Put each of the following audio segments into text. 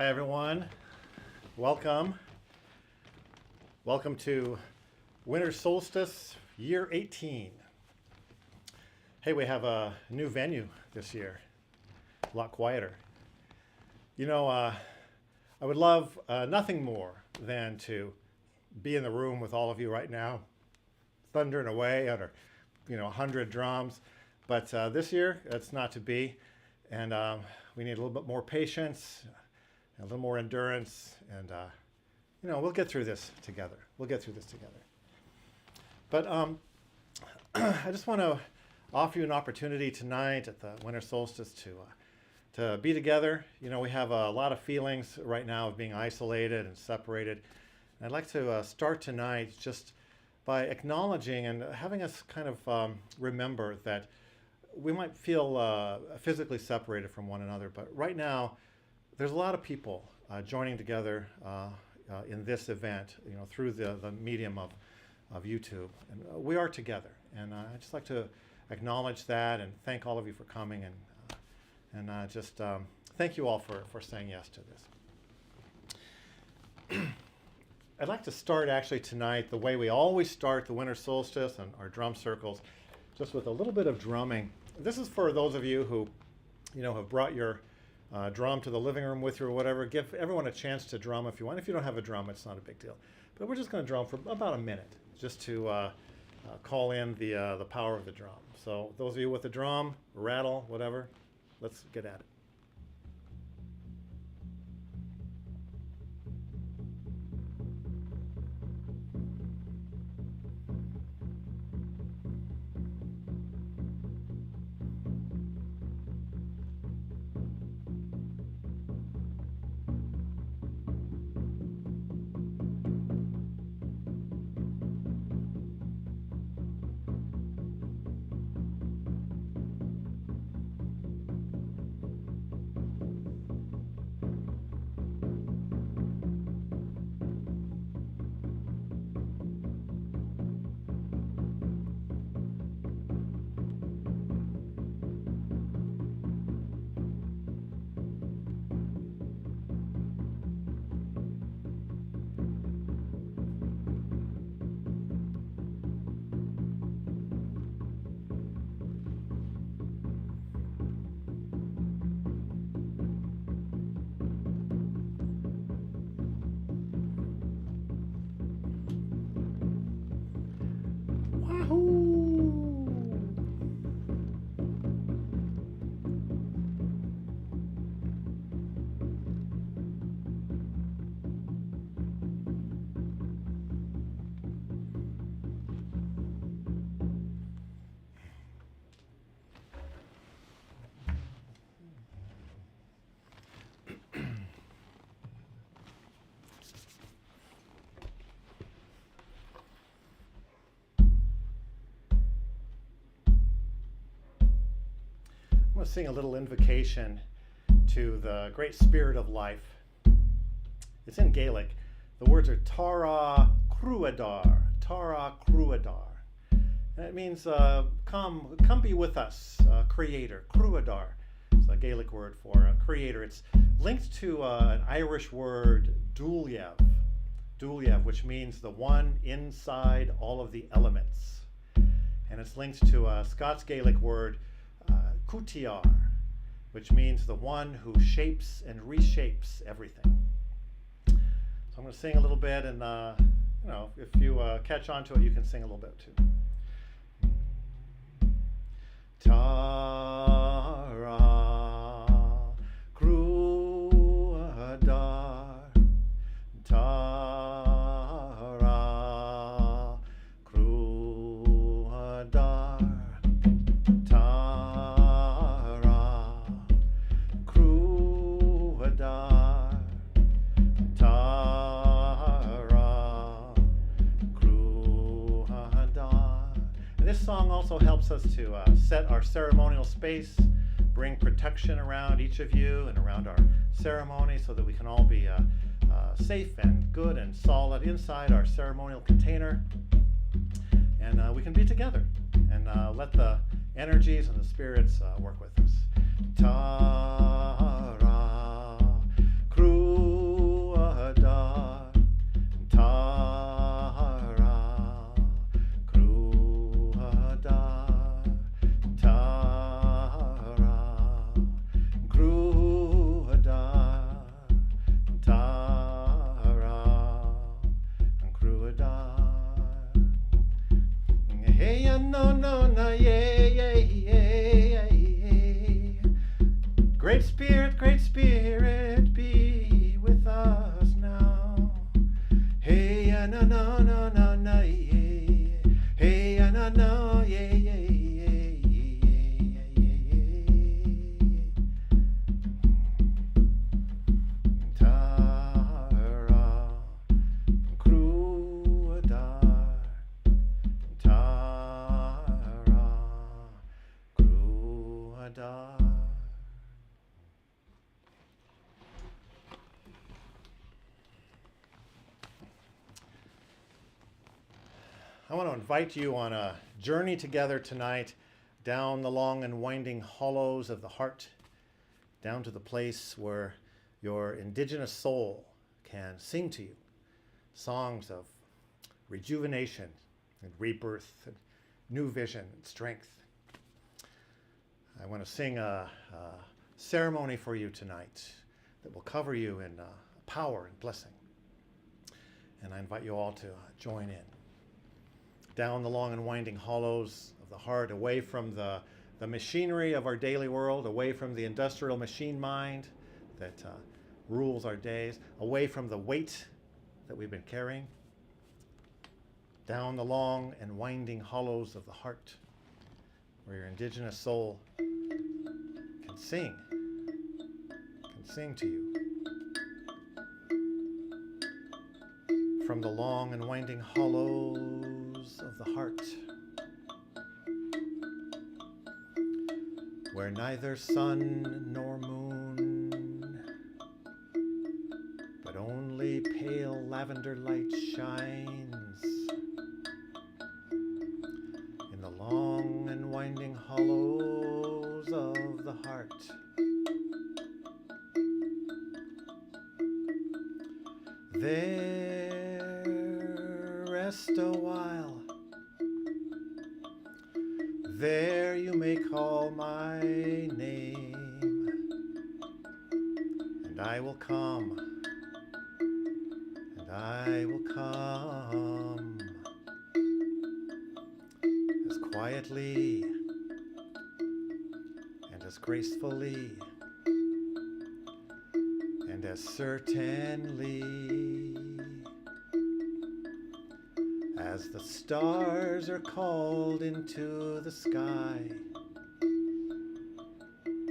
Hi everyone, welcome. Welcome to Winter Solstice year 18. Hey, we have a new venue this year, a lot quieter. You know, I would love nothing more than to be in the room with all of you right now, thundering away under, 100 drums. But this year, it's not to be, and we need a little bit more patience, a little more endurance, and we'll get through this together. But I just want to offer you an opportunity tonight at the Winter Solstice to be together. We have a lot of feelings right now of being isolated and separated. And I'd like to start tonight just by acknowledging and having us kind of remember that we might feel physically separated from one another, but right now there's a lot of people joining together in this event, through the medium of YouTube. And we are together, and I'd just like to acknowledge that and thank all of you for coming, and just thank you all for saying yes to this. I'd like to start actually tonight the way we always start the Winter Solstice and our drum circles, just with a little bit of drumming. This is for those of you who, have brought your drum to the living room with you or whatever. Give everyone a chance to drum if you want. If you don't have a drum, it's not a big deal. But we're just going to drum for about a minute, just to call in the power of the drum. So those of you with a drum, rattle, whatever, let's get at it. I'm going to sing a little invocation to the great spirit of life. It's in Gaelic. The words are Tara Cruadar, Tara Cruadar. And it means come be with us, creator, Cruadar. It's a Gaelic word for a creator. It's linked to an Irish word, Dúilliamh, which means the one inside all of the elements. And it's linked to a Scots Gaelic word, Cútaíocht, which means the one who shapes and reshapes everything. So I'm going to sing a little bit, and if you catch on to it, you can sing a little bit too. Tara Cruadar, Tara Cruadar, Tara Cruadar, Tara Cruadar. And this song also helps us to set our ceremonial space, bring protection around each of you and around our ceremony so that we can all be safe and good and solid inside our ceremonial container. And we can be together and let the energies and the spirits work with us. Tara Cruadar. Great Spirit, be with us now. Hey, na na na na na, yeah. Hey, na na, yeah, yeah, yeah, yeah, yeah. Tara, Kruadar, Tara, Kruadar. I want to invite you on a journey together tonight down the long and winding hollows of the heart, down to the place where your indigenous soul can sing to you songs of rejuvenation and rebirth and new vision and strength. I want to sing a ceremony for you tonight that will cover you in power and blessing. And I invite you all to join in. Down the long and winding hollows of the heart, away from the machinery of our daily world, away from the industrial machine mind that rules our days, away from the weight that we've been carrying. Down the long and winding hollows of the heart, where your indigenous soul can sing to you. From the long and winding hollows of the heart, where neither sun nor moon, but only pale lavender light shines. In the long and winding hollows of the heart, there rest a while. There you may call my name, and I will come, and I will come as quietly and as gracefully and as certainly as the stars are called into the sky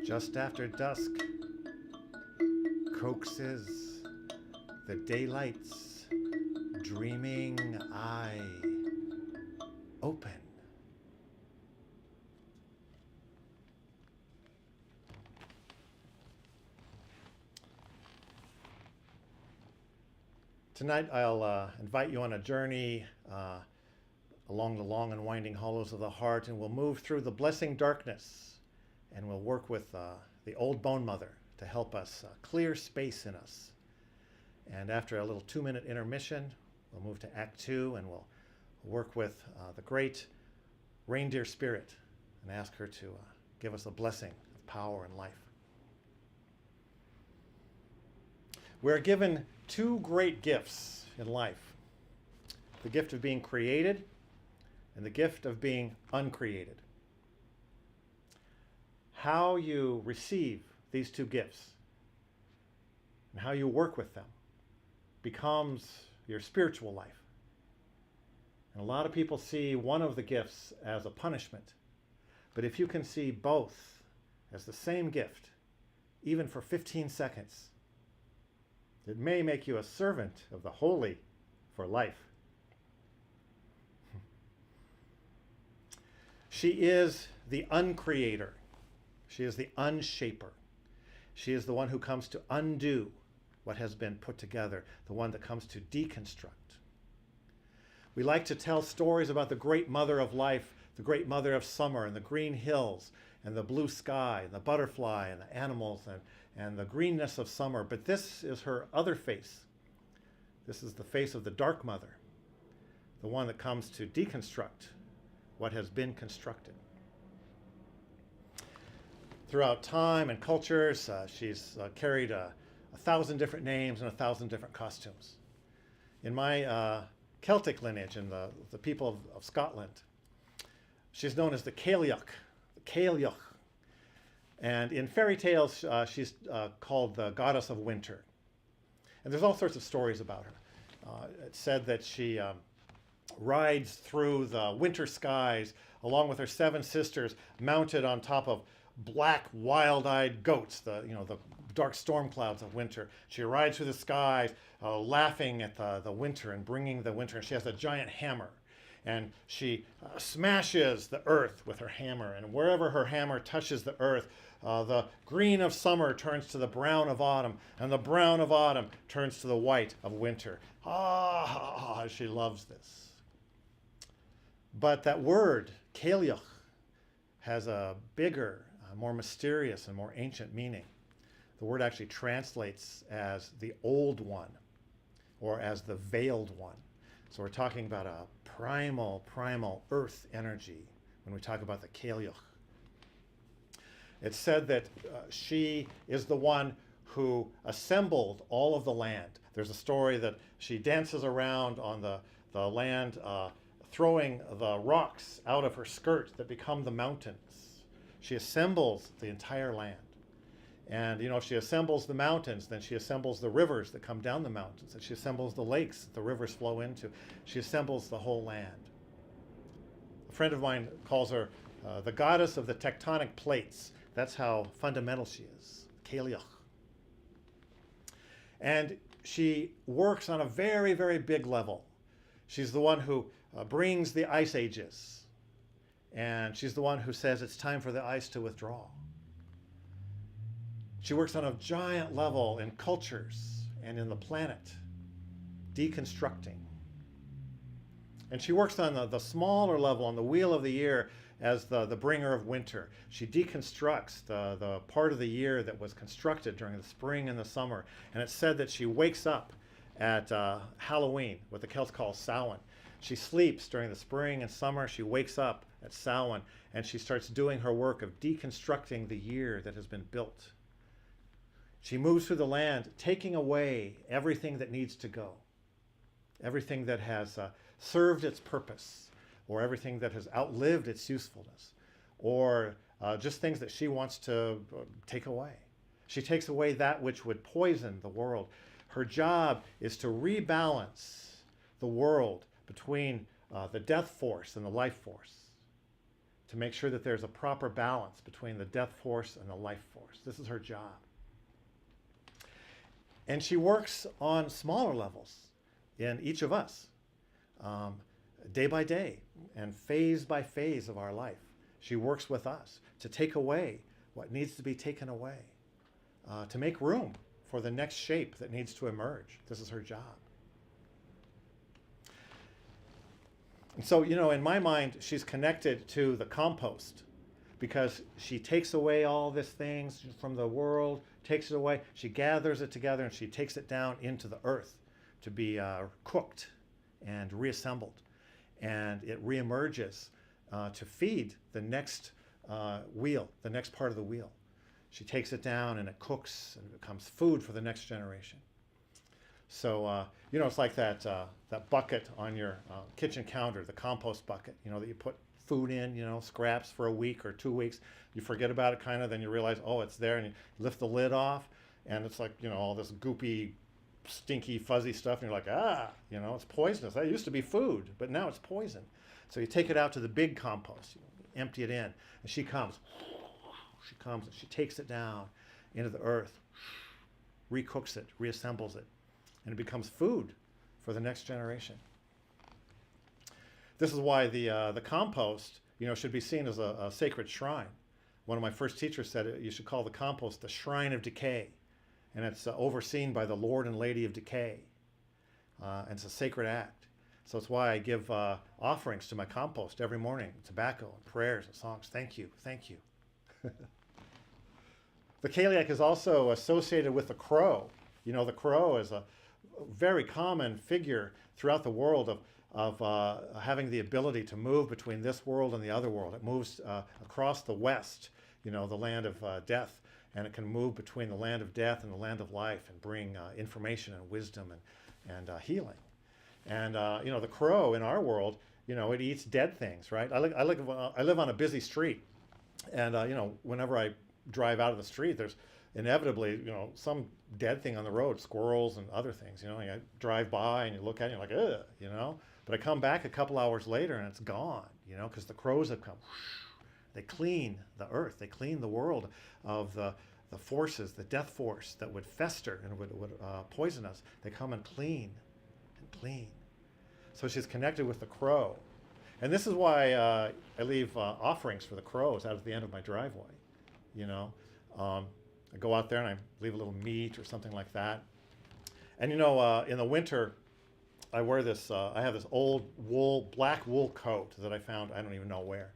just after dusk coaxes the daylight's dreaming eye open. Tonight I'll invite you on a journey along the long and winding hollows of the heart, and we'll move through the blessing darkness, and we'll work with the old bone mother to help us clear space in us. And after a little 2-minute intermission, we'll move to Act 2, and we'll work with the great reindeer spirit and ask her to give us a blessing of power and life. We're given 2 great gifts in life: the gift of being created and the gift of being uncreated. How you receive these 2 gifts and how you work with them becomes your spiritual life. And a lot of people see one of the gifts as a punishment, but if you can see both as the same gift, even for 15 seconds, it may make you a servant of the holy for life. She is the uncreator. She is the unshaper. She is the one who comes to undo what has been put together, the one that comes to deconstruct. We like to tell stories about the great mother of life, the great mother of summer, and the green hills, and the blue sky, and the butterfly, and the animals, and the greenness of summer. But this is her other face. This is the face of the dark mother, the one that comes to deconstruct what has been constructed. Throughout time and cultures, she's carried 1,000 different names and 1,000 different costumes. In my Celtic lineage, and the people of Scotland, she's known as the Cailleach, And in fairy tales, she's called the goddess of winter. And there's all sorts of stories about her. It's said that she rides through the winter skies along with her 7 sisters, mounted on top of black, wild-eyed goats, the dark storm clouds of winter. She rides through the skies, laughing at the winter and bringing the winter. And she has a giant hammer. And she smashes the earth with her hammer. And wherever her hammer touches the earth, the green of summer turns to the brown of autumn. And the brown of autumn turns to the white of winter. She loves this. But that word, Cailleach, has a bigger, more mysterious, and more ancient meaning. The word actually translates as the old one, or as the veiled one. So we're talking about a primal earth energy when we talk about the Cailleach. It's said that she is the one who assembled all of the land. There's a story that she dances around on the land, throwing the rocks out of her skirt that become the mountains. She assembles the entire land. And if she assembles the mountains, then she assembles the rivers that come down the mountains, and she assembles the lakes that the rivers flow into. She assembles the whole land. A friend of mine calls her the goddess of the tectonic plates. That's how fundamental she is, Cailleach. And she works on a very, very big level. She's the one who brings the ice ages. And she's the one who says it's time for the ice to withdraw. She works on a giant level in cultures and in the planet, deconstructing. And she works on the smaller level, on the wheel of the year, as the bringer of winter. She deconstructs the part of the year that was constructed during the spring and the summer. And it's said that she wakes up at Halloween, what the Celts call Samhain. She sleeps during the spring and summer. She wakes up at Samhain, and she starts doing her work of deconstructing the year that has been built. She moves through the land, taking away everything that needs to go, everything that has served its purpose, or everything that has outlived its usefulness, or just things that she wants to take away. She takes away that which would poison the world. Her job is to rebalance the world between the death force and the life force, to make sure that there's a proper balance between the death force and the life force. This is her job. And she works on smaller levels in each of us, day by day and phase by phase of our life. She works with us to take away what needs to be taken away, to make room for the next shape that needs to emerge. This is her job. And so, in my mind, she's connected to the compost, because she takes away all these things from the world, takes it away, she gathers it together, and she takes it down into the earth to be cooked and reassembled. And it reemerges to feed the next wheel, the next part of the wheel. She takes it down and it cooks and it becomes food for the next generation. So, it's like that bucket on your kitchen counter, the compost bucket, that you put food in, scraps for a week or 2 weeks. You forget about it kind of, then you realize, oh, it's there, and you lift the lid off, and it's like, all this goopy, stinky, fuzzy stuff, and you're like, it's poisonous. That used to be food, but now it's poison. So you take it out to the big compost, empty it in, and she comes and she takes it down into the earth, recooks it, reassembles it, and it becomes food for the next generation. This is why the compost, should be seen as a sacred shrine. One of my first teachers said you should call the compost the shrine of decay, and it's overseen by the Lord and Lady of Decay, and it's a sacred act. So it's why I give offerings to my compost every morning, tobacco, and prayers, and songs. Thank you, thank you. The Cailleach is also associated with the crow. The crow is a very common figure throughout the world of having the ability to move between this world and the other world. It moves across the west, the land of death, and it can move between the land of death and the land of life and bring information and wisdom and healing. And the crow in our world, it eats dead things, right? I live on a busy street, and whenever I drive out of the street, there's inevitably, some dead thing on the road, squirrels and other things. You drive by and you look at it, and you're like, ugh. But I come back a couple hours later and it's gone, because the crows have come. They clean the earth. They clean the world of the forces, the death force that would fester and would poison us. They come and clean and clean. So she's connected with the crow. And this is why I leave offerings for the crows out at the end of my driveway. I go out there and I leave a little meat or something like that. And in the winter, I wear this, I have this old black wool coat that I found, I don't even know where.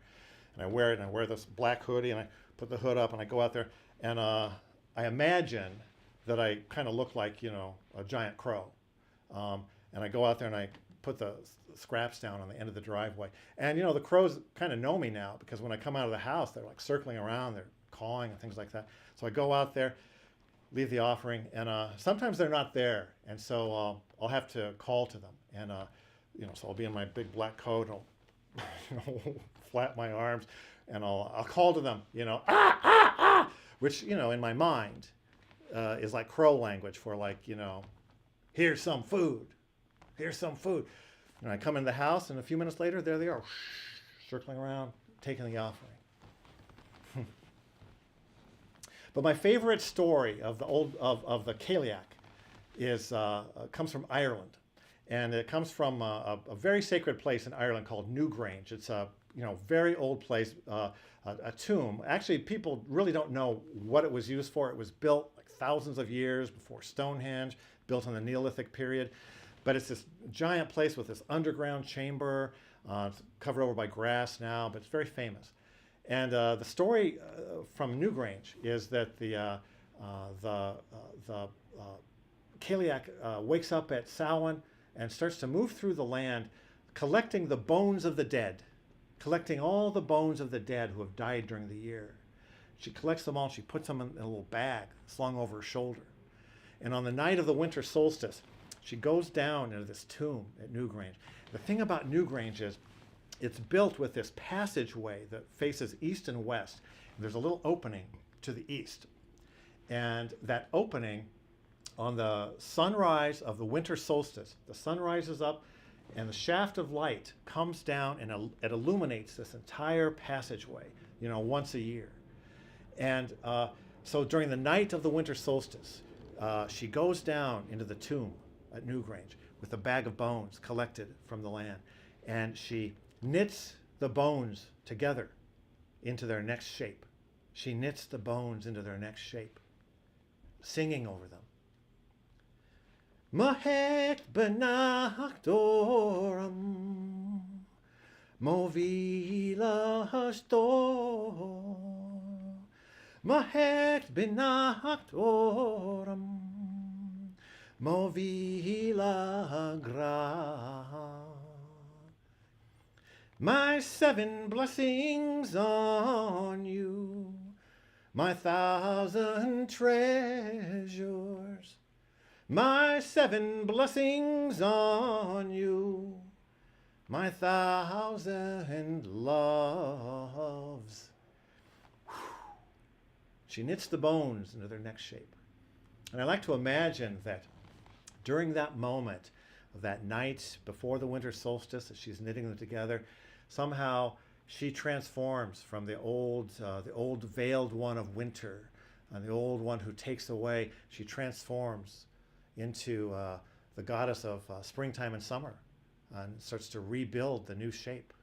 And I wear it, and I wear this black hoodie, and I put the hood up, and I go out there, and I imagine that I kind of look like, a giant crow. And I go out there and I put the scraps down on the end of the driveway. And, the crows kind of know me now, because when I come out of the house, they're like circling around, they're cawing and things like that. So I go out there, leave the offering, and sometimes they're not there. And so I'll have to call to them. And, so I'll be in my big black coat, I'll flap my arms, and I'll call to them, ah, ah, ah, which, in my mind is like crow language for like, here's some food, here's some food. And I come in the house, and a few minutes later, there they are, circling around, taking the offering. But my favorite story of the of the Cailleach comes from Ireland. And it comes from a very sacred place in Ireland called Newgrange. It's a very old place, a tomb. Actually, people really don't know what it was used for. It was built like thousands of years before Stonehenge, built in the Neolithic period. But it's this giant place with this underground chamber. It's covered over by grass now, but it's very famous. And the story from Newgrange is that the Cailleach wakes up at Samhain and starts to move through the land, collecting the bones of the dead, collecting all the bones of the dead who have died during the year. She collects them all, she puts them in a little bag slung over her shoulder. And on the night of the winter solstice, she goes down into this tomb at Newgrange. The thing about Newgrange is it's built with this passageway that faces east and west. There's a little opening to the east. And that opening, on the sunrise of the winter solstice, the sun rises up and the shaft of light comes down and it illuminates this entire passageway, once a year. And so during the night of the winter solstice, she goes down into the tomb at Newgrange with a bag of bones collected from the land. And she knits the bones together into their next shape. She knits the bones into their next shape, singing over them. Mahek benachtoram, movila hastor. Mahek benachtoram, movila gra. My 7 blessings on you, my 1,000 treasures. My 7 blessings on you, my 1,000 loves. She knits the bones into their next shape. And I like to imagine that during that moment of that night before the winter solstice, as she's knitting them together, somehow she transforms from the old veiled one of winter, and the old one who takes away. She transforms into the goddess of springtime and summer, and starts to rebuild the new shape.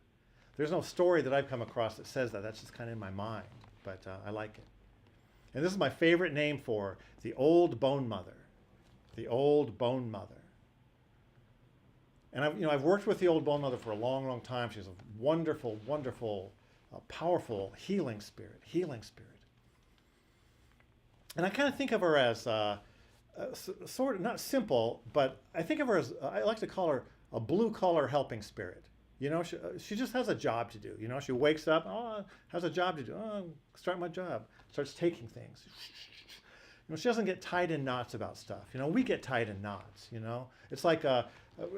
There's no story that I've come across that says that. That's just kind of in my mind, but I like it. And this is my favorite name for the old bone mother, the old bone mother. And I've worked with the old bone mother for a long, long time. She's a wonderful, wonderful, powerful healing spirit. And I kind of think of her as sort of not simple, but I think of her as I like to call her a blue-collar helping spirit. She just has a job to do. She wakes up, has a job to do. Start my job. Starts taking things. She doesn't get tied in knots about stuff. We get tied in knots. It's like it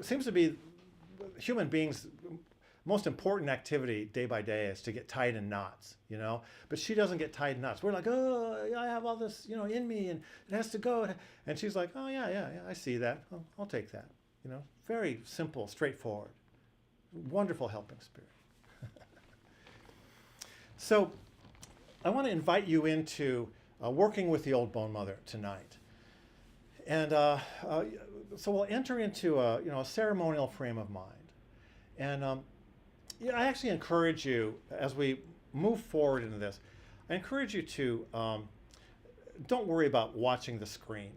seems to be human beings most important activity day by day is to get tied in knots, you know. But she doesn't get tied in knots. We're like, oh, I have all this, you know, in me, and it has to go. And she's like, oh yeah, I see that. I'll take that. You know, very simple, straightforward, wonderful helping spirit. So I want to invite you into working with the Old Bone Mother tonight. And so we'll enter into a ceremonial frame of mind. And I actually encourage you, as we move forward into this, I encourage you to don't worry about watching the screen.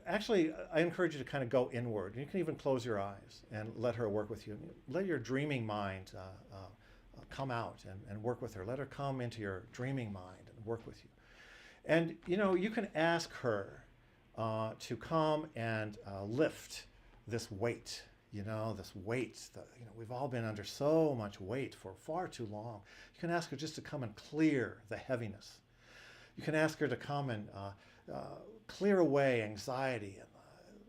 Actually, I encourage you to kind of go inward. You can even close your eyes and let her work with you. Let your dreaming mind come out and work with her. Let her come into your dreaming mind and work with you. And, you know, you can ask her to come and lift this weight, you know, this weight. We've all been under so much weight for far too long. You can ask her just to come and clear the heaviness. You can ask her to come and clear away anxiety and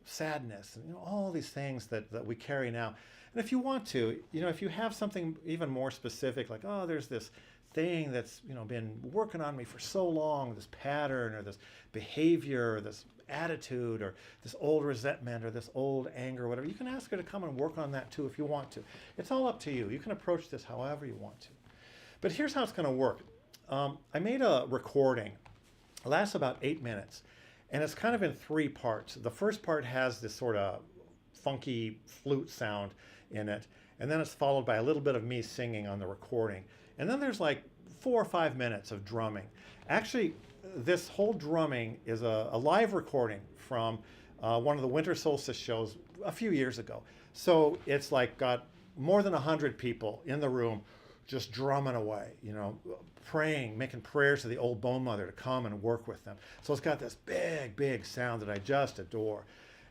sadness and, you know, all these things that we carry now. And if you want to, you know, if you have something even more specific, like, oh, there's this thing that's, you know, been working on me for so long, this pattern or this behavior or this attitude or this old resentment or this old anger or whatever, you can ask her to come and work on that too if you want to. It's all up to you. You can approach this however you want to. But here's how it's going to work. I made a recording. It lasts about 8 minutes. And it's kind of in 3 parts. The first part has this sort of funky flute sound in it. And then it's followed by a little bit of me singing on the recording. And then there's like 4 or 5 minutes of drumming. Actually, this whole drumming is a live recording from one of the Winter Solstice shows a few years ago. So it's like got more than 100 people in the room just drumming away, you know, praying, making prayers to the Old Bone Mother to come and work with them. So it's got this big, big sound that I just adore.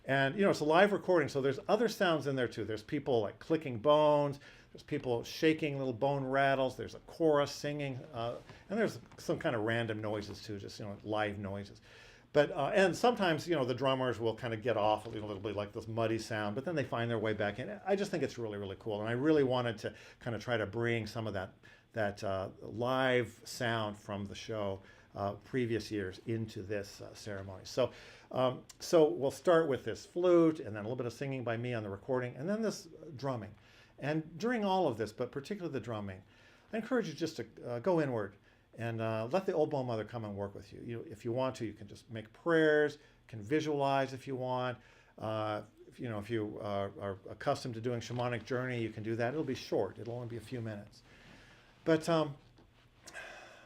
And, you know, it's a live recording, so there's other sounds in there too. There's people like clicking bones, there's people shaking little bone rattles, there's a chorus singing, and there's some kind of random noises too, just, you know, live noises. But, and sometimes, you know, the drummers will kind of get off a little bit like this muddy sound, but then they find their way back in. I just think it's really, really cool. And I really wanted to kind of try to bring some of that live sound from the show previous years into this ceremony. So we'll start with this flute and then a little bit of singing by me on the recording and then this drumming. And during all of this, but particularly the drumming, I encourage you just to go inward and let the Old Bone Mother come and work with you. If you want to, you can just make prayers, can visualize if you want. If you are accustomed to doing shamanic journey, you can do that. It'll be short. It'll only be a few minutes. But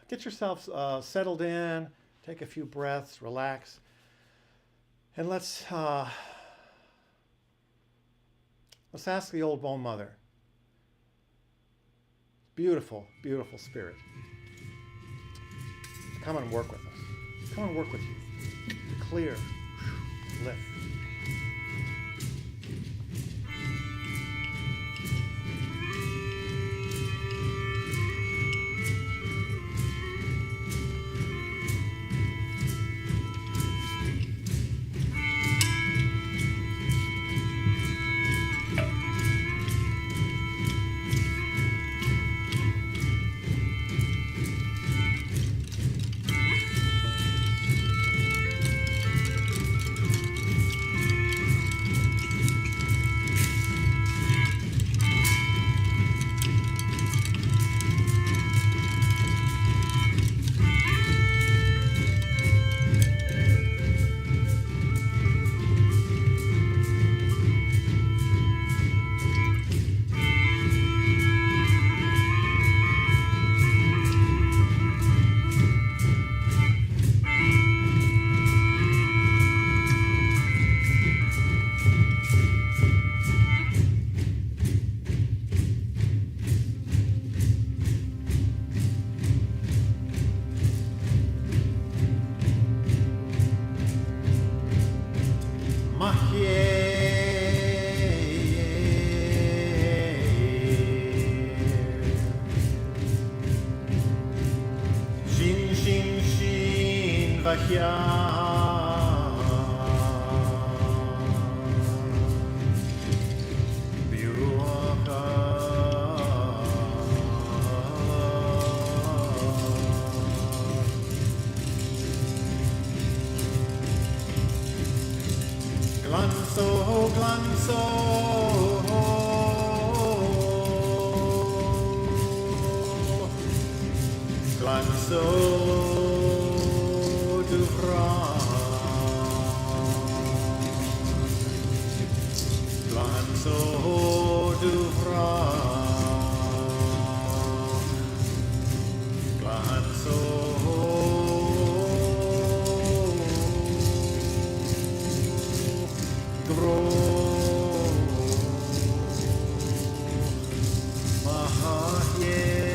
get yourself settled in, take a few breaths, relax, and let's ask the Old Bone Mother. Beautiful, beautiful spirit. Come and work with us. Come and work with you. To clear, lift. Glanso, glanso. Glanso du Glanso du Glanso Gro Mahye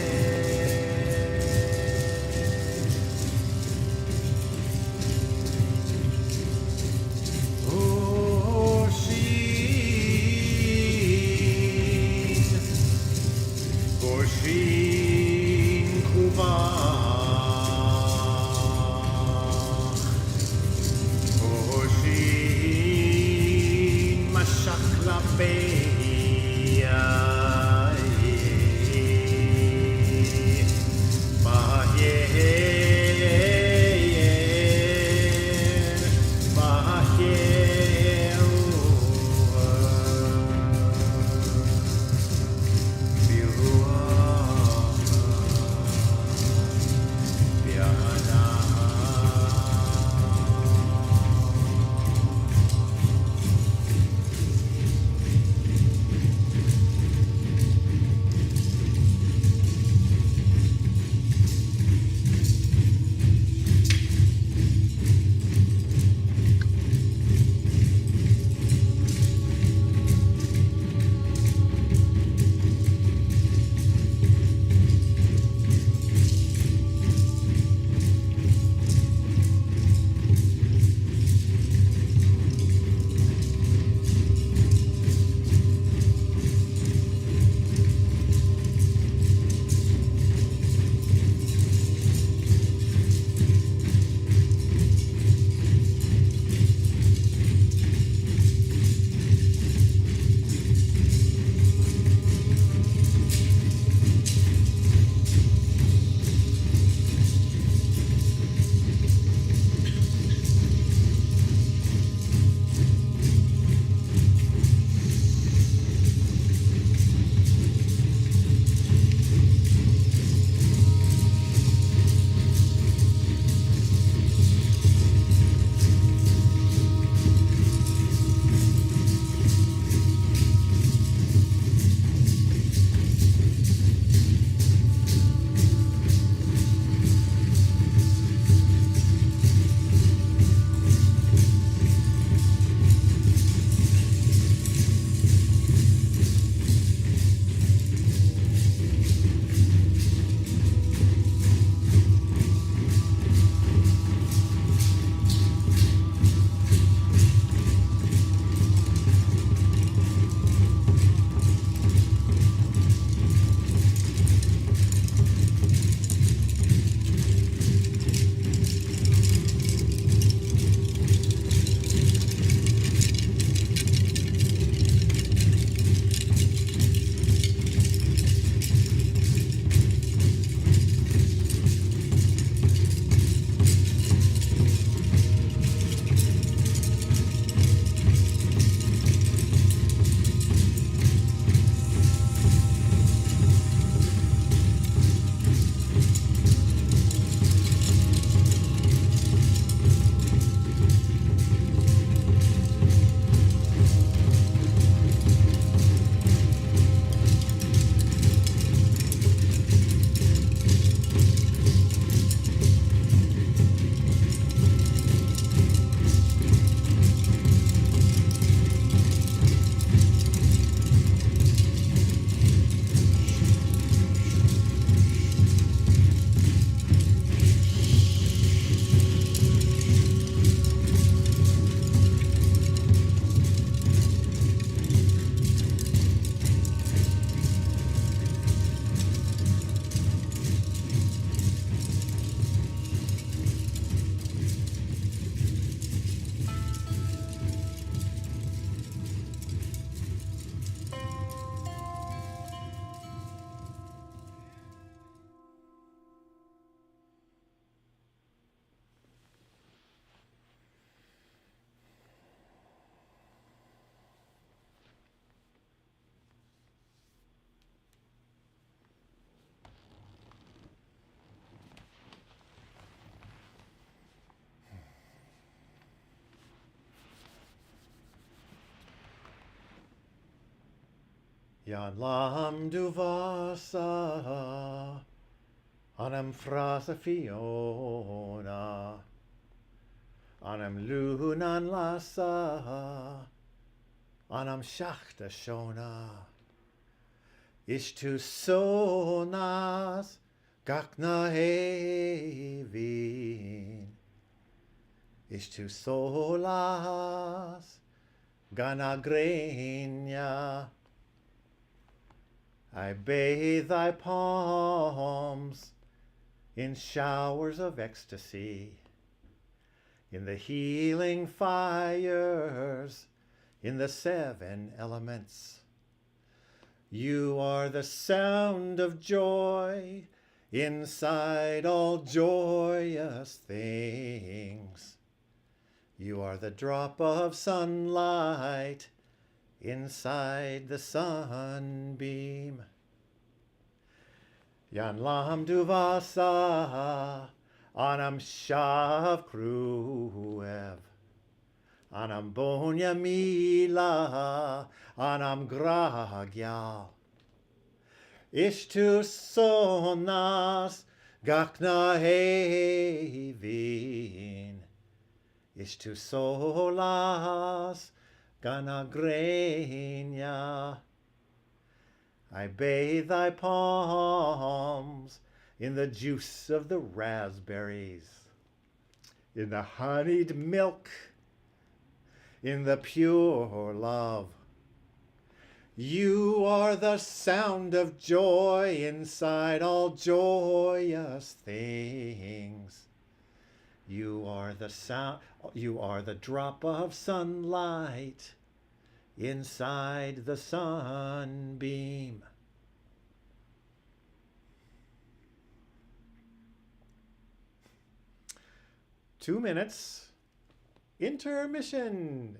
Jan lam du vasa, anam frasa fiona, anam lunan lasa, anam shachta shona. Ishtu sonas gakna hevin. Ishtu solas ganagrenia. I bathe thy palms in showers of ecstasy, in the healing fires, in the 7 elements. You are the sound of joy inside all joyous things. You are the drop of sunlight inside the sunbeam. Yan lam duvasa anam shav kruev, anam bonya mila, anam gragyal. Ishtu sonas gakna hevin. Ishtu solas ganagrenia. I bathe thy palms in the juice of the raspberries, in the honeyed milk, in the pure love. You are the sound of joy inside all joyous things. You are the drop of sunlight inside the sunbeam. Two minutes. Intermission.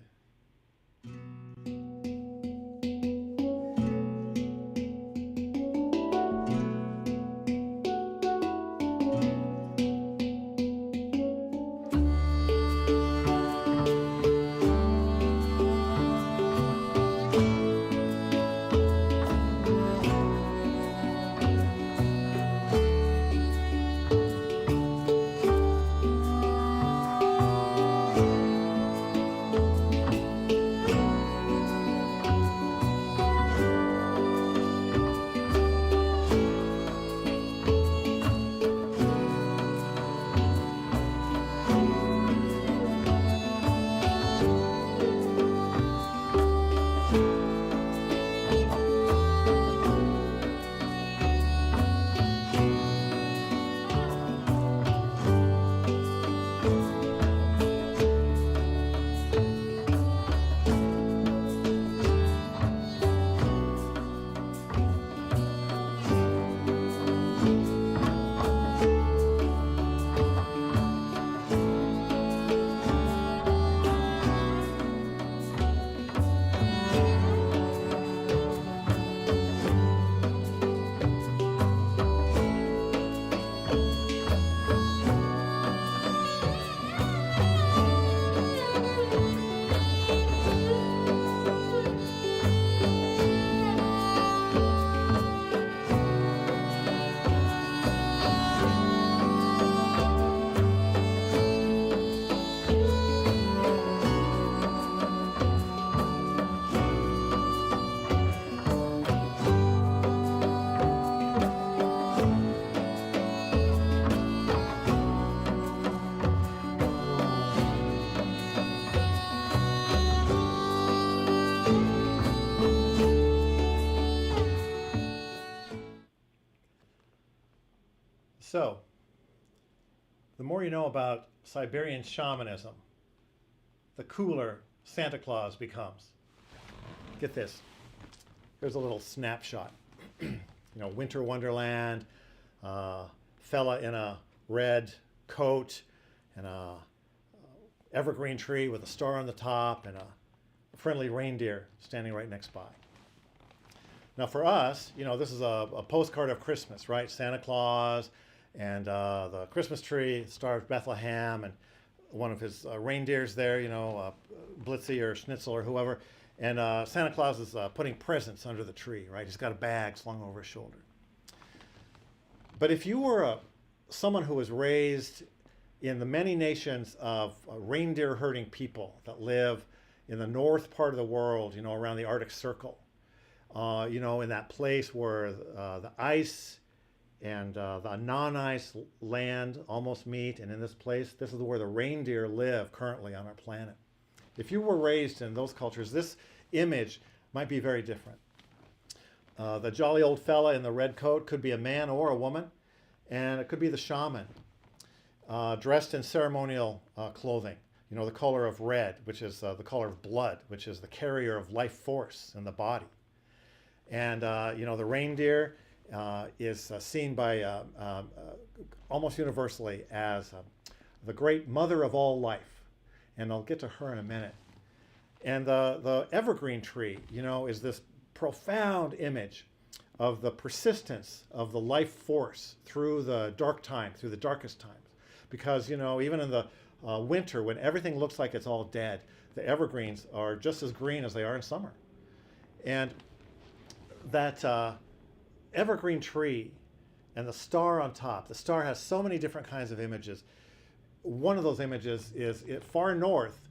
So, the more you know about Siberian shamanism, the cooler Santa Claus becomes. Get this. Here's a little snapshot. Winter Wonderland, fella in a red coat and a evergreen tree with a star on the top and a friendly reindeer standing right next by. Now for us, this is a postcard of Christmas, right? Santa Claus and the Christmas tree, Star of Bethlehem, and one of his reindeers there, Blitzy or Schnitzel or whoever. And Santa Claus is putting presents under the tree, right? He's got a bag slung over his shoulder. But if you were someone who was raised in the many nations of reindeer herding people that live in the north part of the world, around the Arctic Circle, in that place where the ice and the non-ice land almost meet, and in this place, this is where the reindeer live currently on our planet. If you were raised in those cultures, this image might be very different. The jolly old fella in the red coat could be a man or a woman, and it could be the shaman, dressed in ceremonial clothing. The color of red, which is the color of blood, which is the carrier of life force in the body. And, the reindeer is seen by almost universally as the great mother of all life. And I'll get to her in a minute. And the evergreen tree, is this profound image of the persistence of the life force through the dark time, through the darkest times. Because, even in the winter, when everything looks like it's all dead, the evergreens are just as green as they are in summer. And that evergreen tree and the star on top, the star has so many different kinds of images. One of those images is far north.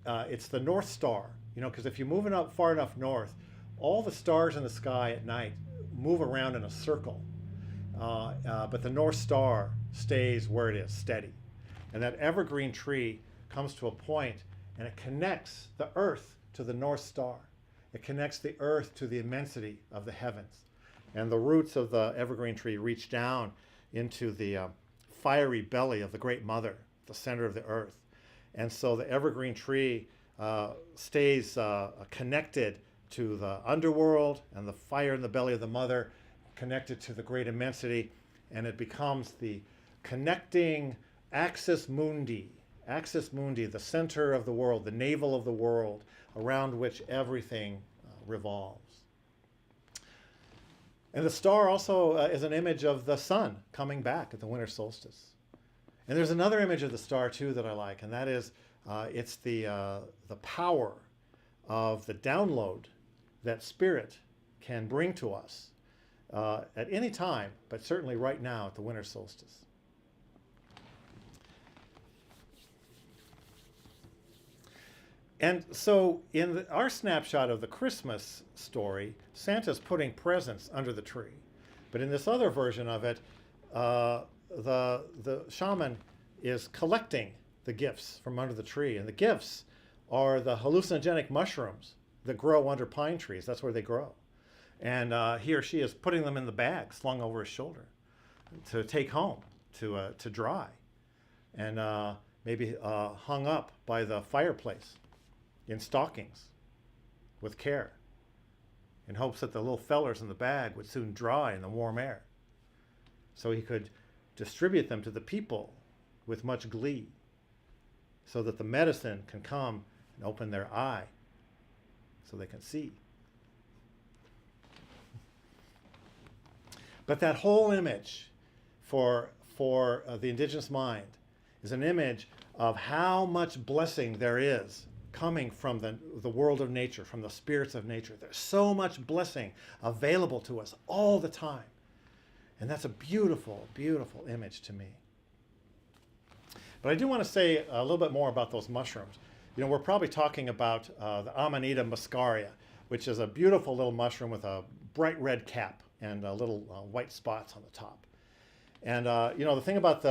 It's the North Star, because if you move it up far enough north, all the stars in the sky at night move around in a circle. But the North Star stays where it is, steady. And that evergreen tree comes to a point and it connects the earth to the North Star. It connects the earth to the immensity of the heavens. And the roots of the evergreen tree reach down into the fiery belly of the Great Mother, the center of the earth. And so the evergreen tree stays connected to the underworld and the fire in the belly of the mother, connected to the great immensity, and it becomes the connecting axis mundi, the center of the world, the navel of the world, around which everything revolves. And the star also is an image of the sun coming back at the winter solstice. And there's another image of the star too that I like, and that is it's the power of the download that spirit can bring to us at any time, but certainly right now at the winter solstice. And so in our snapshot of the Christmas story, Santa's putting presents under the tree. But in this other version of it, the shaman is collecting the gifts from under the tree. And the gifts are the hallucinogenic mushrooms that grow under pine trees. That's where they grow. And he or she is putting them in the bag slung over his shoulder to take home, to dry. And maybe hung up by the fireplace in stockings with care, in hopes that the little fellers in the bag would soon dry in the warm air, so he could distribute them to the people with much glee, so that the medicine can come and open their eye so they can see. But that whole image for the indigenous mind is an image of how much blessing there is coming from the world of nature, from the spirits of nature. There's so much blessing available to us all the time. And that's a beautiful, beautiful image to me. But I do want to say a little bit more about those mushrooms. We're probably talking about the Amanita Muscaria, which is a beautiful little mushroom with a bright red cap and little white spots on the top. And the thing about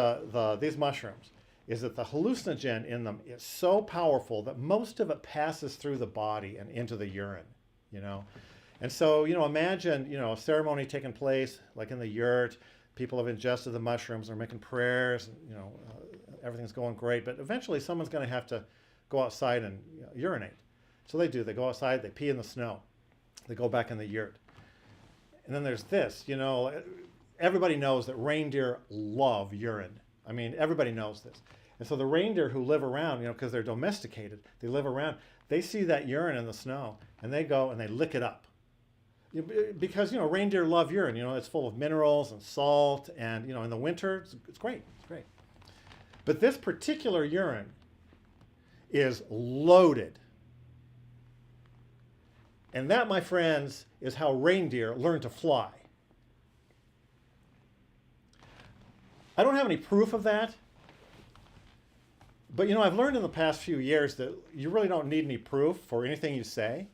these mushrooms is that the hallucinogen in them is so powerful that most of it passes through the body and into the urine, And so, imagine, a ceremony taking place, like in the yurt, people have ingested the mushrooms, they're making prayers, everything's going great, but eventually someone's going to have to go outside and urinate. So they do, they go outside, they pee in the snow, they go back in the yurt. And then there's this, everybody knows that reindeer love urine. I mean, everybody knows this. And so the reindeer who live around, because they're domesticated, they live around, they see that urine in the snow, and they go and they lick it up. Because, reindeer love urine. It's full of minerals and salt, and, in the winter, it's great. It's great. But this particular urine is loaded And that, my friends, is how reindeer learn to fly. I don't have any proof of that. But I've learned in the past few years that you really don't need any proof for anything you say.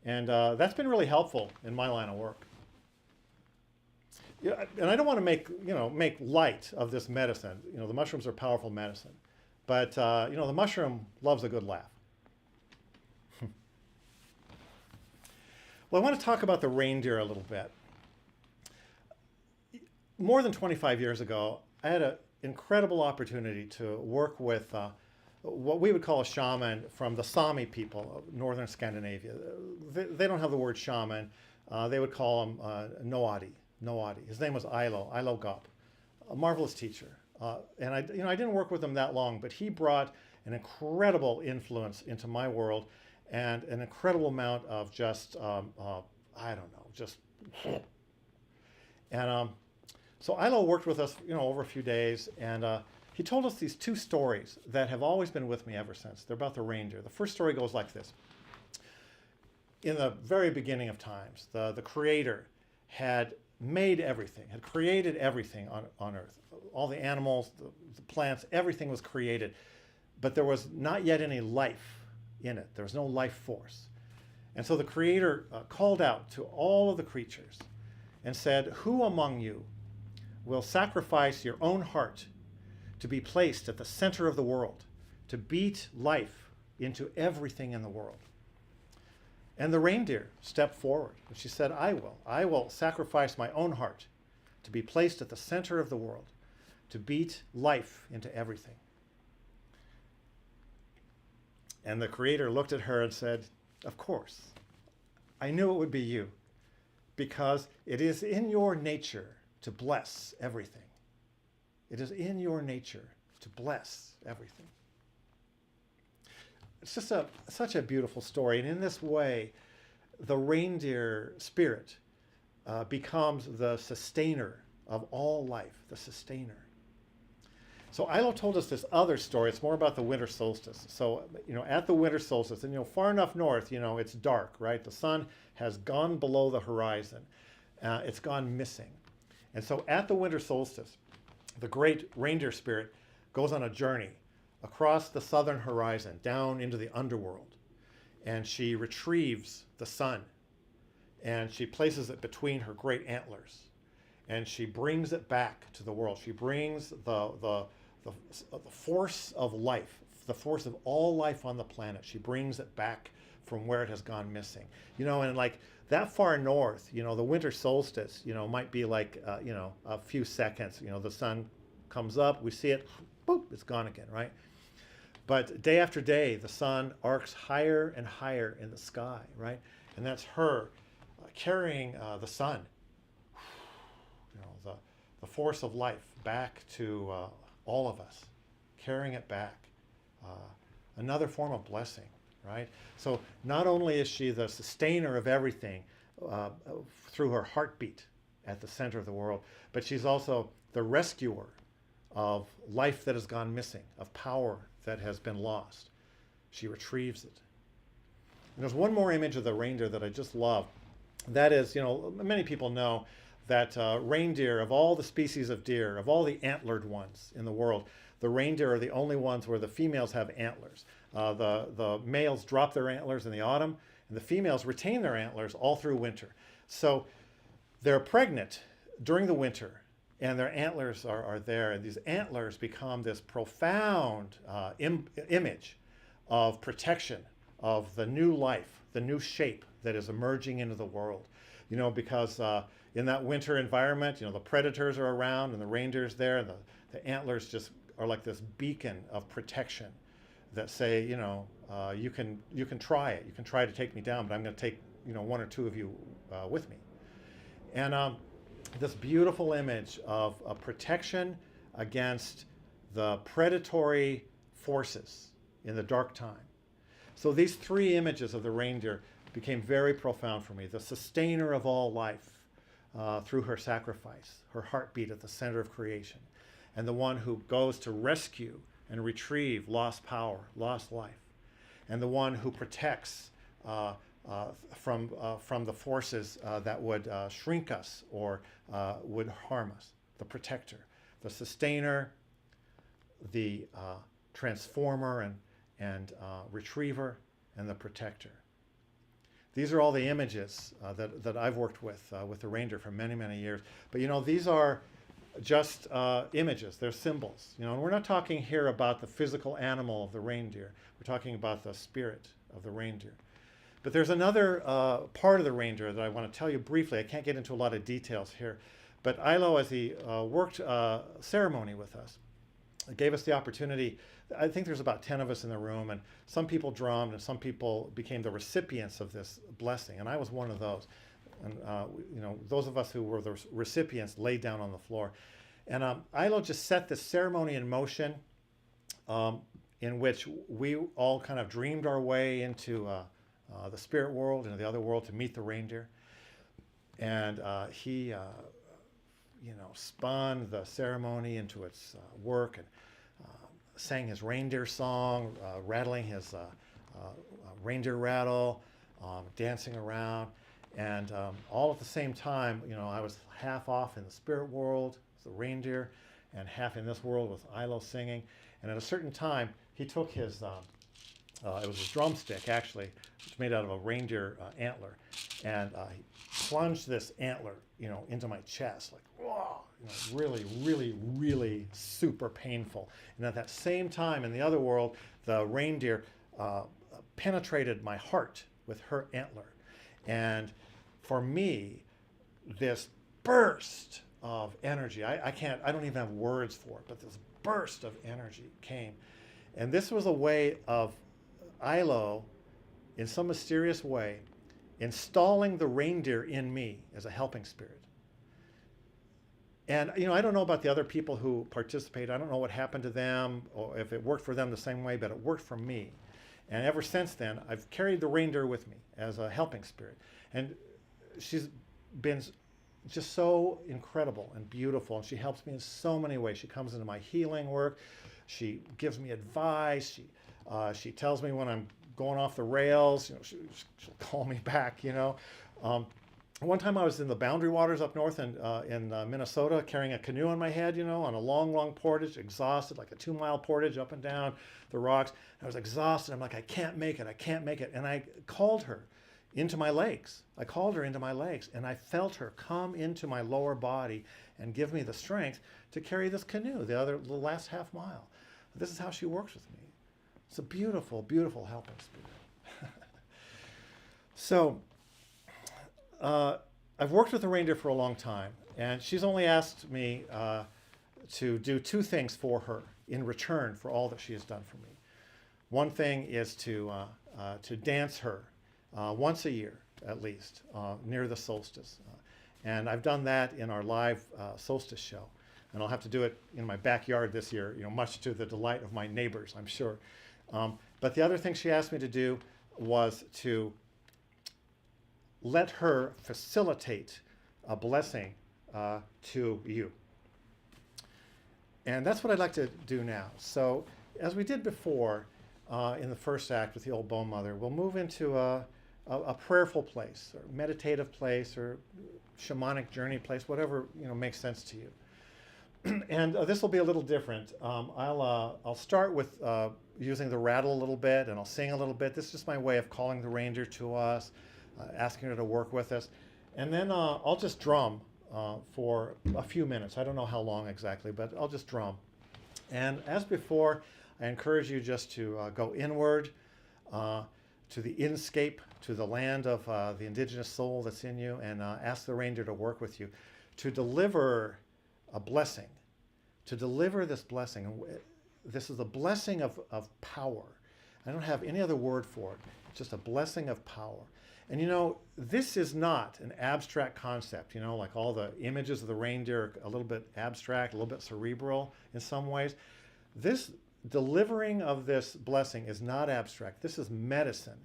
And that's been really helpful in my line of work. Yeah, and I don't want to make light of this medicine. The mushrooms are powerful medicine. But, the mushroom loves a good laugh. Well, I want to talk about the reindeer a little bit. More than 25 years ago, I had an incredible opportunity to work with what we would call a shaman from the Sami people of northern Scandinavia. They don't have the word shaman. They would call him Noadi. His name was Ilo Gop, a marvelous teacher. And I didn't work with him that long, but he brought an incredible influence into my world and an incredible amount of just, And so Ilo worked with us, over a few days, and he told us these two stories that have always been with me ever since. They're about the reindeer. The first story goes like this. In the very beginning of times, the Creator had made everything, had created everything on Earth. All the animals, the plants, everything was created. But there was not yet any life in it. There was no life force. And so the Creator called out to all of the creatures and said, "Who among you will sacrifice your own heart to be placed at the center of the world, to beat life into everything in the world?" And the reindeer stepped forward, and she said, I will sacrifice my own heart to be placed at the center of the world, to beat life into everything. And the Creator looked at her and said, "Of course, I knew it would be you, because it is in your nature to bless everything. It is in your nature to bless everything." It's just such a beautiful story. And in this way, the reindeer spirit becomes the sustainer of all life, the sustainer. So Ilo told us this other story. It's more about the winter solstice. So, at the winter solstice, and far enough north, it's dark, right? The sun has gone below the horizon. It's gone missing. And so at the winter solstice, the great reindeer spirit goes on a journey across the southern horizon, down into the underworld. And she retrieves the sun, and she places it between her great antlers. And she brings it back to the world. She brings the force of life, the force of all life on the planet. She brings it back from where it has gone missing. And like that far north, the winter solstice, might be like, a few seconds. The sun comes up, we see it, boop, it's gone again, right? But day after day, the sun arcs higher and higher in the sky, right? And that's her carrying the sun, the force of life back to all of us, carrying it back. Another form of blessing, right? So not only is she the sustainer of everything through her heartbeat at the center of the world, but she's also the rescuer of life that has gone missing, of power that has been lost. She retrieves it. And there's one more image of the reindeer that I just love. That is, many people know that reindeer, of all the species of deer, of all the antlered ones in the world, the reindeer are the only ones where the females have antlers. The males drop their antlers in the autumn, and the females retain their antlers all through winter. So they're pregnant during the winter, and their antlers are there. And these antlers become this profound image of protection of the new life, the new shape that is emerging into the world. Because in that winter environment, the predators are around and the reindeer's there, and the antlers just are like this beacon of protection that say, you can try it. You can try to take me down, but I'm going to take, one or two of you with me. And this beautiful image of a protection against the predatory forces in the dark time. So these three images of the reindeer became very profound for me. The sustainer of all life through her sacrifice, her heartbeat at the center of creation, and the one who goes to rescue and retrieve lost power, lost life, and the one who protects from the forces that would shrink us or would harm us. The protector, the sustainer, the transformer and retriever, and the protector. These are all the images that I've worked with the reindeer for many, many years. But you know, these are just images. They're symbols. You know, and we're not talking here about the physical animal of the reindeer. We're talking about the spirit of the reindeer. But there's another part of the reindeer that I want to tell you briefly. I can't get into a lot of details here. But Ilo, as he worked ceremony with us, gave us the opportunity. I think there's about 10 of us in the room, and some people drummed and some people became the recipients of this blessing, and I was one of those. And you know, those of us who were the recipients laid down on the floor. And Ilo just set this ceremony in motion in which we all kind of dreamed our way into the spirit world, into the other world, to meet the reindeer. And he you know, spun the ceremony into its work and sang his reindeer song, rattling his reindeer rattle, dancing around. And all at the same time, you know, I was half off in the spirit world, the reindeer, and half in this world with Ilo singing. And at a certain time, he took his, it was his drumstick actually, which was made out of a reindeer antler, and he plunged this antler, you know, into my chest, like, whoa, you know, really, really, really super painful. And at that same time, in the other world, the reindeer penetrated my heart with her antler. And for me, this burst of energy, I don't even have words for it, but this burst of energy came. And this was a way of Ilo, in some mysterious way, installing the reindeer in me as a helping spirit. And you know, I don't know about the other people who participate. I don't know what happened to them or if it worked for them the same way, but it worked for me. And ever since then, I've carried the reindeer with me as a helping spirit. And she's been just so incredible and beautiful, and she helps me in so many ways. She comes into my healing work. She gives me advice. She tells me when I'm going off the rails. You know, she'll call me back, you know. One time I was in the boundary waters up north in Minnesota, carrying a canoe on my head, you know, on a long, long portage, exhausted, like a 2-mile portage up and down the rocks. I was exhausted. I'm like, I can't make it. I can't make it. And I called her into my legs. I called her into my legs, and I felt her come into my lower body and give me the strength to carry this canoe, the last half mile. This is how she works with me. It's a beautiful, beautiful helping spirit. So, I've worked with the reindeer for a long time, and she's only asked me to do 2 things for her in return for all that she has done for me. One thing is to dance her once a year, at least, near the solstice. And I've done that in our live solstice show. And I'll have to do it in my backyard this year, you know, much to the delight of my neighbors, I'm sure. But the other thing she asked me to do was to let her facilitate a blessing to you. And that's what I'd like to do now. So as we did before in the first act with the old Bone Mother, we'll move into a prayerful place or meditative place or shamanic journey place, whatever, you know, makes sense to you. And this will be a little different. I'll start with using the rattle a little bit, and I'll sing a little bit. This is just my way of calling the reindeer to us, asking her to work with us. And then I'll just drum for a few minutes. I don't know how long exactly, but I'll just drum. And as before, I encourage you just to go inward to the inscape, to the land of the indigenous soul that's in you, and ask the reindeer to work with you to deliver a blessing, to deliver this blessing. This is a blessing of power. I don't have any other word for it. It's just a blessing of power. And you know, this is not an abstract concept, you know, like all the images of the reindeer are a little bit abstract, a little bit cerebral in some ways. This delivering of this blessing is not abstract. This is medicine.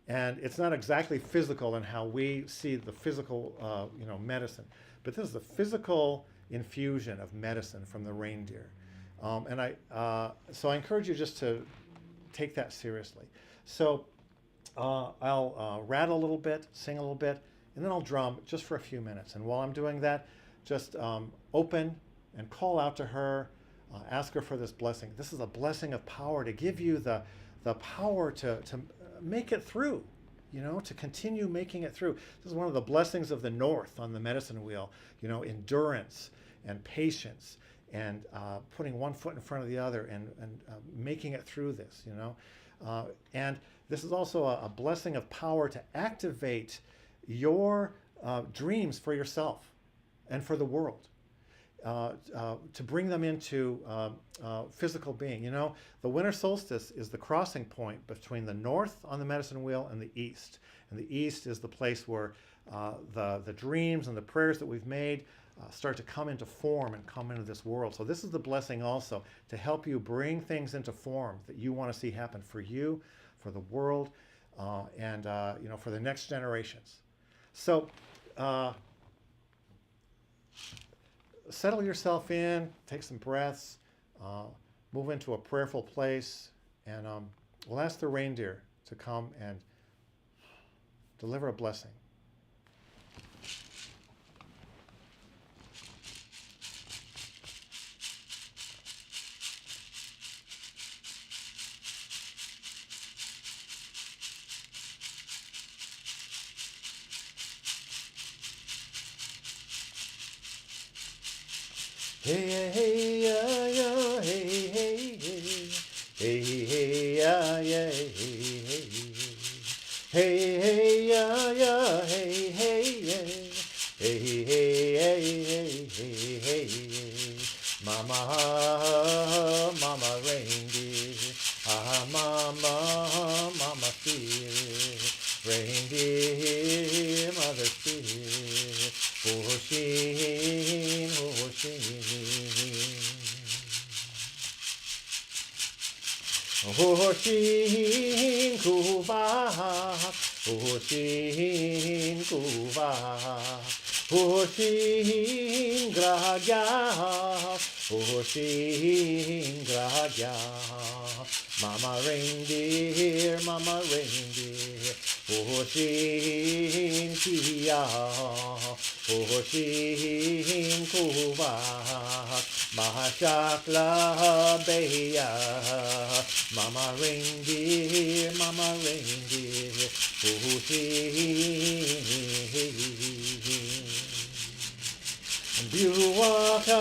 And it's not exactly physical in how we see the physical, you know, medicine. But this is the physical infusion of medicine from the reindeer. So I encourage you just to take that seriously. So I'll rattle a little bit, sing a little bit, and then I'll drum just for a few minutes. And while I'm doing that, just open and call out to her, ask her for this blessing. This is a blessing of power to give you the power to make it through, to continue making it through. This is one of the blessings of the North on the medicine wheel, endurance and patience and putting one foot in front of the other and making it through this, and this is also a blessing of power to activate your dreams for yourself and for the world, to bring them into physical being. The winter solstice is the crossing point between the north on the medicine wheel and the east. And the east is the place where the dreams and the prayers that we've made start to come into form and come into this world. So this is the blessing also to help you bring things into form that you want to see happen for you, for the world, and for the next generations. So settle yourself in, take some breaths, move into a prayerful place, and we'll ask the reindeer to come and deliver a blessing. Hey, hey, yeah, yeah, hey, hey, hey, hey, hey, yeah, yeah, hey, hey, hey, hey, yeah, yeah, hey, hey, hey, hey, hey, hey, hey, hey, mama reindeer, mama spirit, reindeer, mother spirit, Hoshin, Hoshin kuvah, Hoshin kuvah, Hoshin grahya, Hoshin grahya, mama reindeer, Hoshin kiya, Hoshin kuvah, Mahashakla beya, mama reindeer, Hoshin. Buwaka,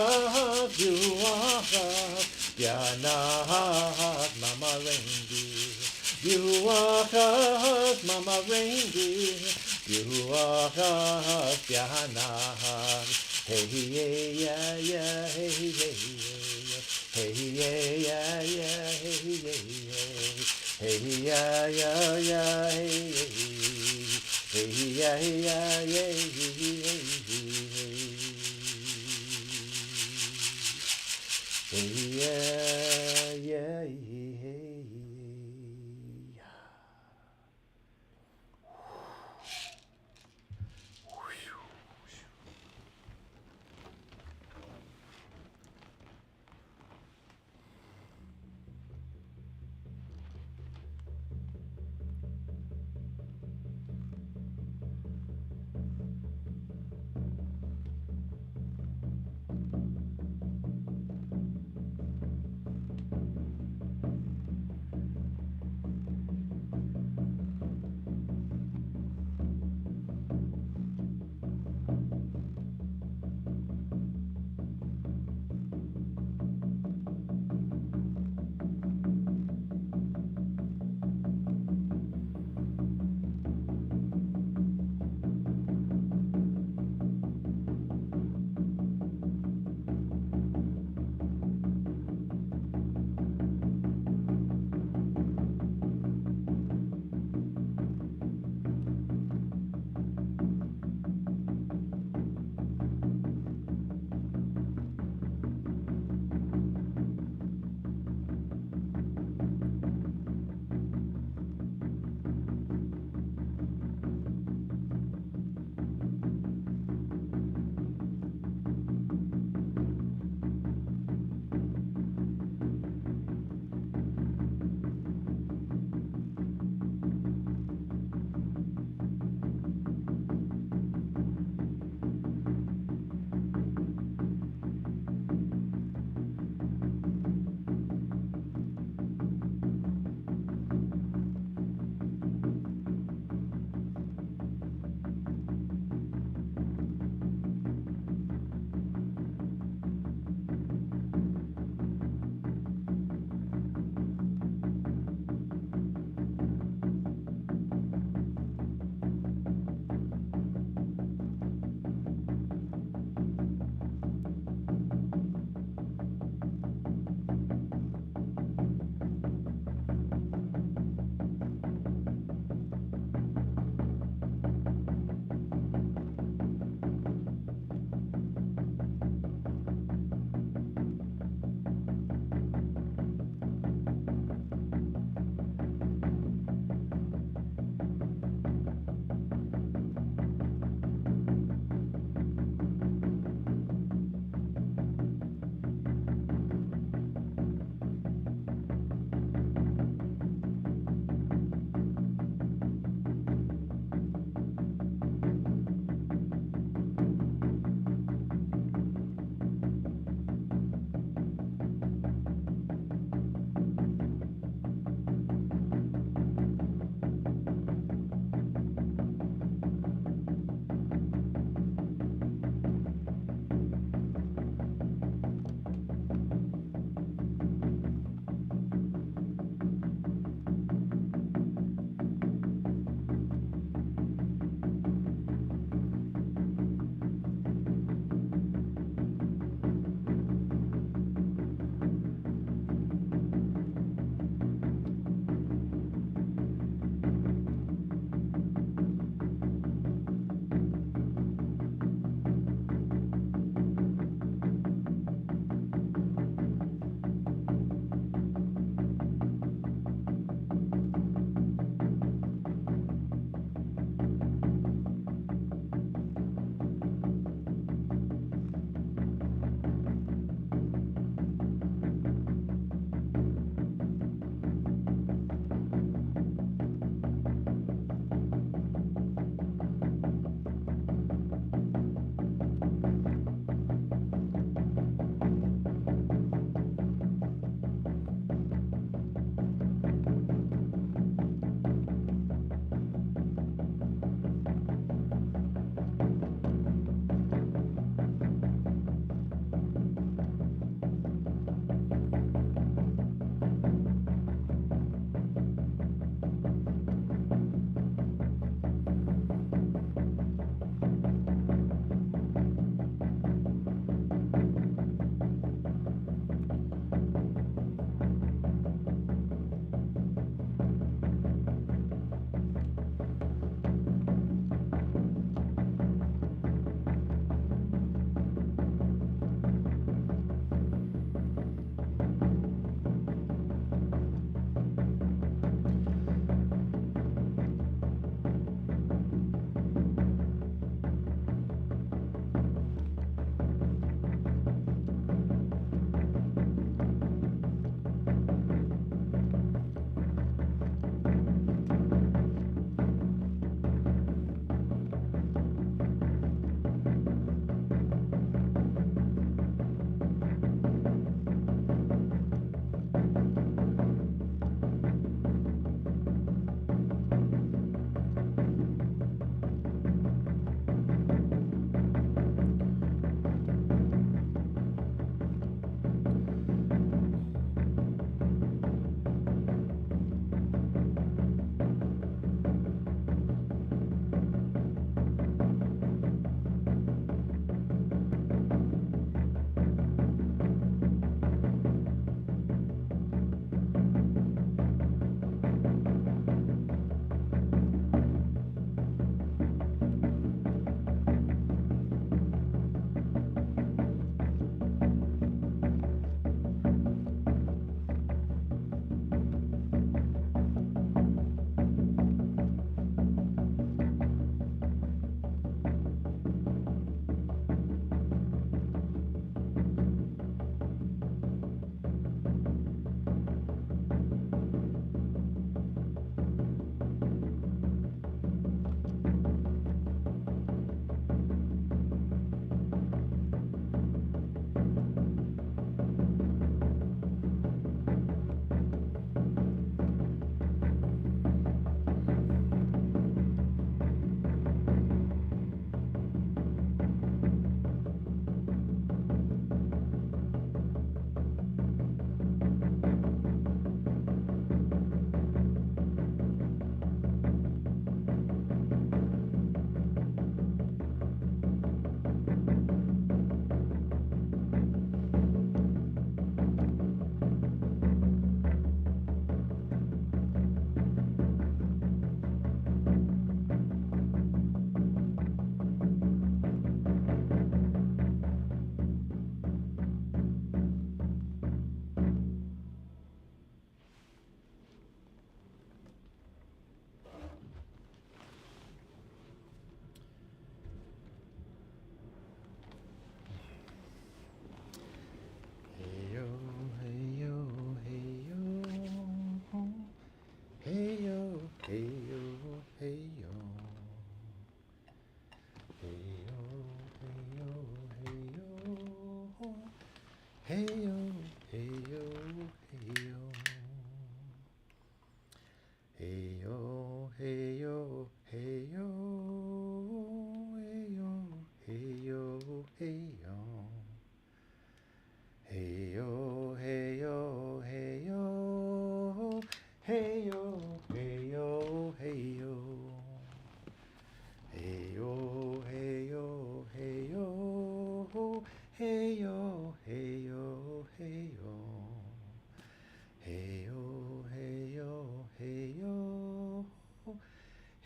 Yanat, mama reindeer. Buwaka, mama reindeer. Buwaka, Yanat. Hey, yeah, yeah, yeah, hey, yeah, yeah. Hey, yeah, yeah, yeah, hey, yeah, yeah. Hey, yeah, yeah, yeah, hey, yeah. Hey, yeah, yeah, yeah, hey, yeah, yeah, yeah.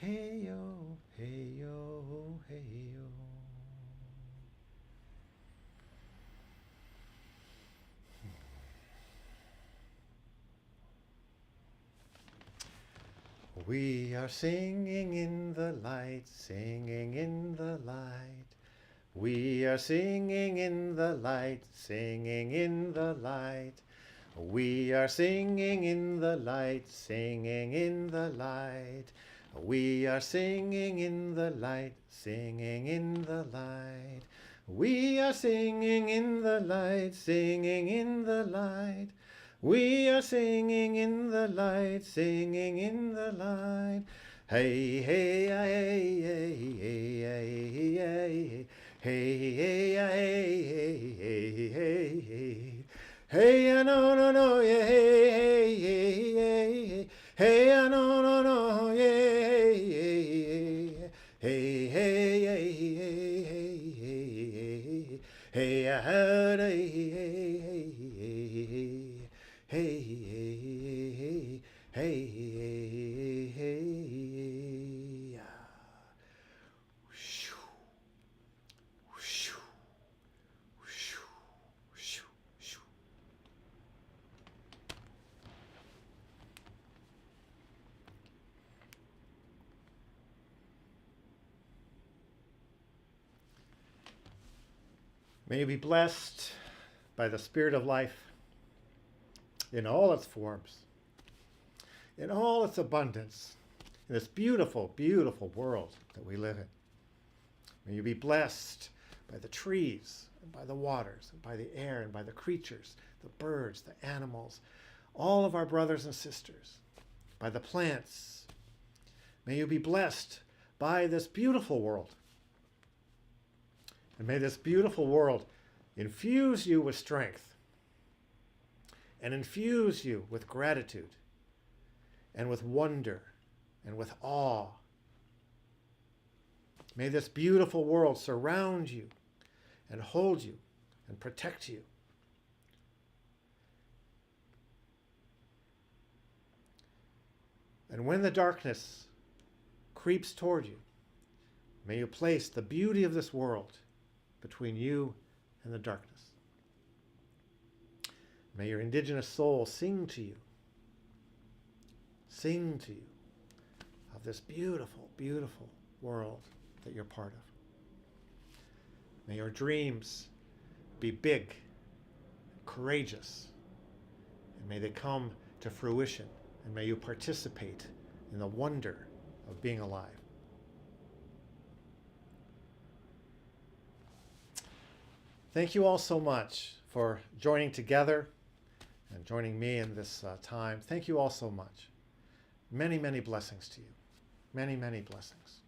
hey yo, hey yo, hey yo. We are singing in the light, singing in the light. We are singing in the light, singing in the light. We are singing in the light, singing in the light. We are singing in the light, singing in the light. We are singing in the light, singing in the light. We are singing in the light, singing in the light. Hey, hey, hey, hey, hey, hey, hey, hey, hey, hey, hey, hey, hey. Hey, no, no, no, yeah, hey, hey, hey, hey, hey, no, no, no, yeah, hey, hey, hey, hey, hey, hey, hey, I heard, hey, hey, hey, hey, hey, hey, hey, hey, May you be blessed by the Spirit of life in all its forms, in all its abundance, in this beautiful, beautiful world that we live in. May you be blessed by the trees, and by the waters, and by the air, and by the creatures, the birds, the animals, all of our brothers and sisters, by the plants. May you be blessed by this beautiful world. And may this beautiful world infuse you with strength and infuse you with gratitude and with wonder and with awe. May this beautiful world surround you and hold you and protect you. And when the darkness creeps toward you, may you place the beauty of this world between you and the darkness. May your indigenous soul sing to you of this beautiful, beautiful world that you're part of. May your dreams be big, courageous, and may they come to fruition, and may you participate in the wonder of being alive. Thank you all so much for joining together and joining me in this time. Thank you all so much. Many, many blessings to you. Many, many blessings.